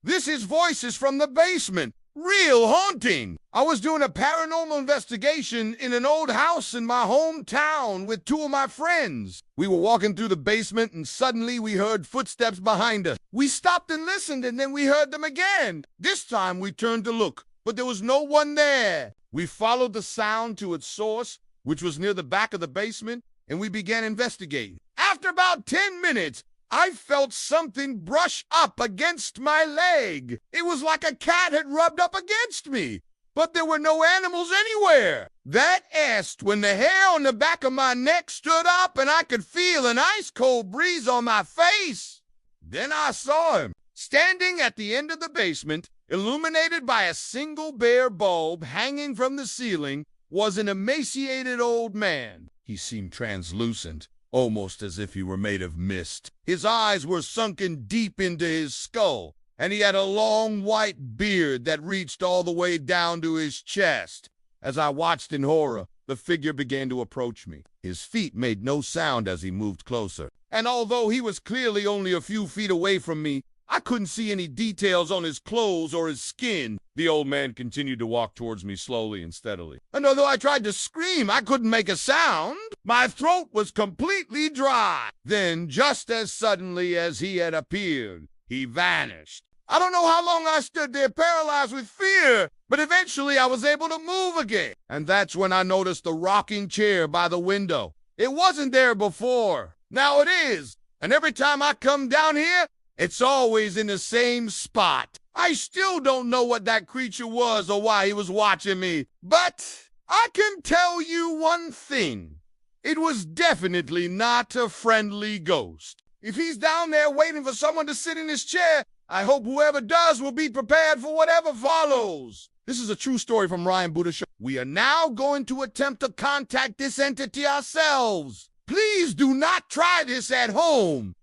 This is voices from the basement. Real haunting. I was doing a paranormal investigation in an old house in my hometown with two of my friends. We were walking through the basement and suddenly we heard footsteps behind us. We stopped and listened and then we heard them again. This time we turned to look, but there was no one there. We followed the sound to its source, which was near the back of the basement, and we began investigating. After about 10 minutes, I felt something brush up against my leg. It was like a cat had rubbed up against me, but there were no animals anywhere. That asked when the hair on the back of my neck stood up and I could feel an ice-cold breeze on my face. Then I saw him, standing at the end of the basement, illuminated by a single bare bulb hanging from the ceiling, was an emaciated old man. He seemed translucent, almost as if he were made of mist. His eyes were sunken deep into his skull, and he had a long white beard that reached all the way down to his chest. As I watched in horror, the figure began to approach me. His feet made no sound as he moved closer, and although he was clearly only a few feet away from me, I couldn't see any details on his clothes or his skin. The old man continued to walk towards me slowly and steadily. And although I tried to scream, I couldn't make a sound. My throat was completely dry. Then, just as suddenly as he had appeared, he vanished. I don't know how long I stood there paralyzed with fear, but eventually I was able to move again. And that's when I noticed the rocking chair by the window. It wasn't there before. Now it is. And every time I come down here, it's always in the same spot. I still don't know what that creature was or why he was watching me, but I can tell you one thing. It was definitely not a friendly ghost. If he's down there waiting for someone to sit in his chair, I hope whoever does will be prepared for whatever follows. This is a true story from Ryan Buddha Show. We are now going to attempt to contact this entity ourselves. Please do not try this at home.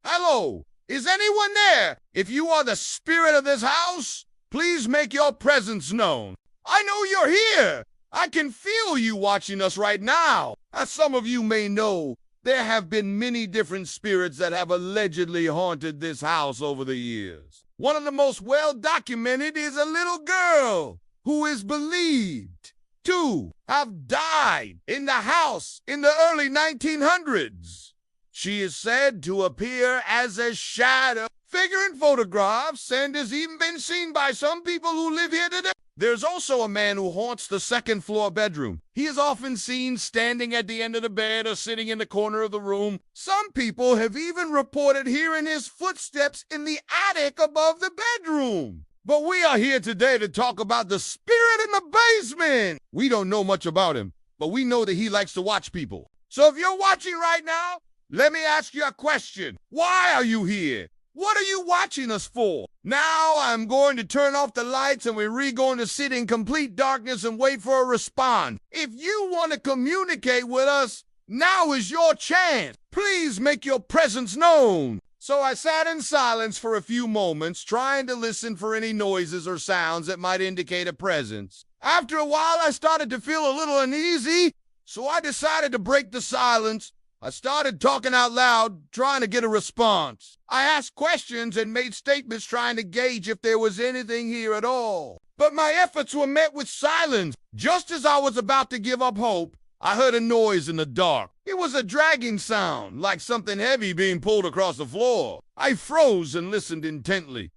Hello. Is anyone there? If you are the spirit of this house, please make your presence known. I know you're here. I can feel you watching us right now. As some of you may know, there have been many different spirits that have allegedly haunted this house over the years. One of the most well-documented is a little girl who is believed to have died in the house in the early 1900s. She is said to appear as a shadow figure in photographs and has even been seen by some people who live here today. There's also a man who haunts the second-floor bedroom. He is often seen standing at the end of the bed or sitting in the corner of the room. Some people have even reported hearing his footsteps in the attic above the bedroom. But we are here today to talk about the spirit in the basement. We don't know much about him, but we know that he likes to watch people. So if you're watching right now, let me ask you a question. Why are you here? What are you watching us for? Now I'm going to turn off the lights and we're going to sit in complete darkness and wait for a response. If you want to communicate with us, now is your chance. Please make your presence known. So I sat in silence for a few moments, trying to listen for any noises or sounds that might indicate a presence. After a while, I started to feel a little uneasy, so I decided to break the silence. I started talking out loud, trying to get a response. I asked questions and made statements trying to gauge if there was anything here at all. But my efforts were met with silence. Just as I was about to give up hope, I heard a noise in the dark. It was a dragging sound, like something heavy being pulled across the floor. I froze and listened intently.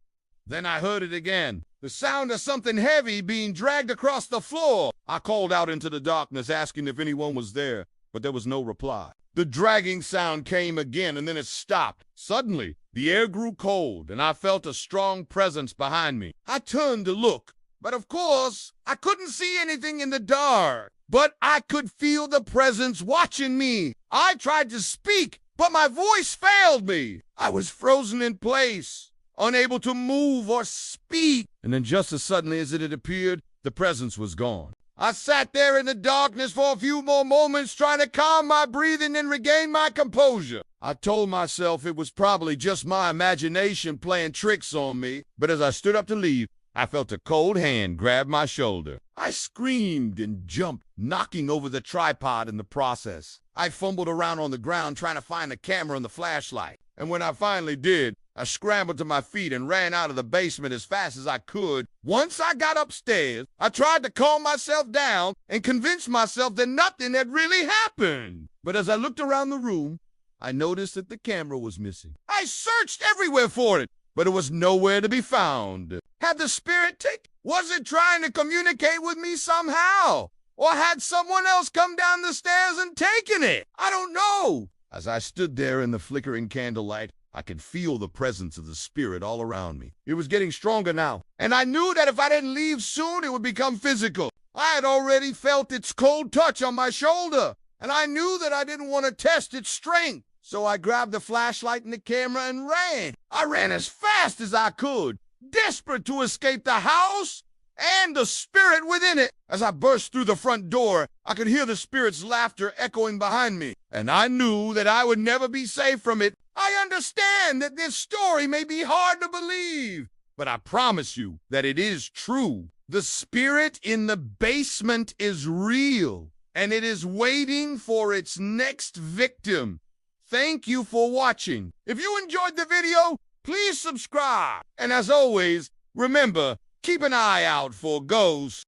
Then I heard it again. The sound of something heavy being dragged across the floor. I called out into the darkness, asking if anyone was there, but there was no reply. The dragging sound came again, and then it stopped. Suddenly, the air grew cold, and I felt a strong presence behind me. I turned to look, but of course, I couldn't see anything in the dark. But I could feel the presence watching me. I tried to speak, but my voice failed me. I was frozen in place, unable to move or speak. And then just as suddenly as it had appeared, the presence was gone. I sat there in the darkness for a few more moments, trying to calm my breathing and regain my composure. I told myself it was probably just my imagination playing tricks on me, but as I stood up to leave, I felt a cold hand grab my shoulder. I screamed and jumped, knocking over the tripod in the process. I fumbled around on the ground trying to find the camera and the flashlight. And when I finally did, I scrambled to my feet and ran out of the basement as fast as I could. Once I got upstairs, I tried to calm myself down and convince myself that nothing had really happened. But as I looked around the room, I noticed that the camera was missing. I searched everywhere for it, but it was nowhere to be found. Had the spirit taken? Was it trying to communicate with me somehow? Or had someone else come down the stairs and taken it? I don't know. As I stood there in the flickering candlelight, I could feel the presence of the spirit all around me. It was getting stronger now, and I knew that if I didn't leave soon, it would become physical. I had already felt its cold touch on my shoulder, and I knew that I didn't want to test its strength. So I grabbed the flashlight and the camera and ran. I ran as fast as I could, desperate to escape the house and the spirit within it. As I burst through the front door, I could hear the spirit's laughter echoing behind me, and I knew that I would never be safe from it. I understand that this story may be hard to believe, but I promise you that it is true. The spirit in the basement is real, and it is waiting for its next victim. Thank you for watching. If you enjoyed the video, please subscribe. And as always, remember, keep an eye out for ghosts.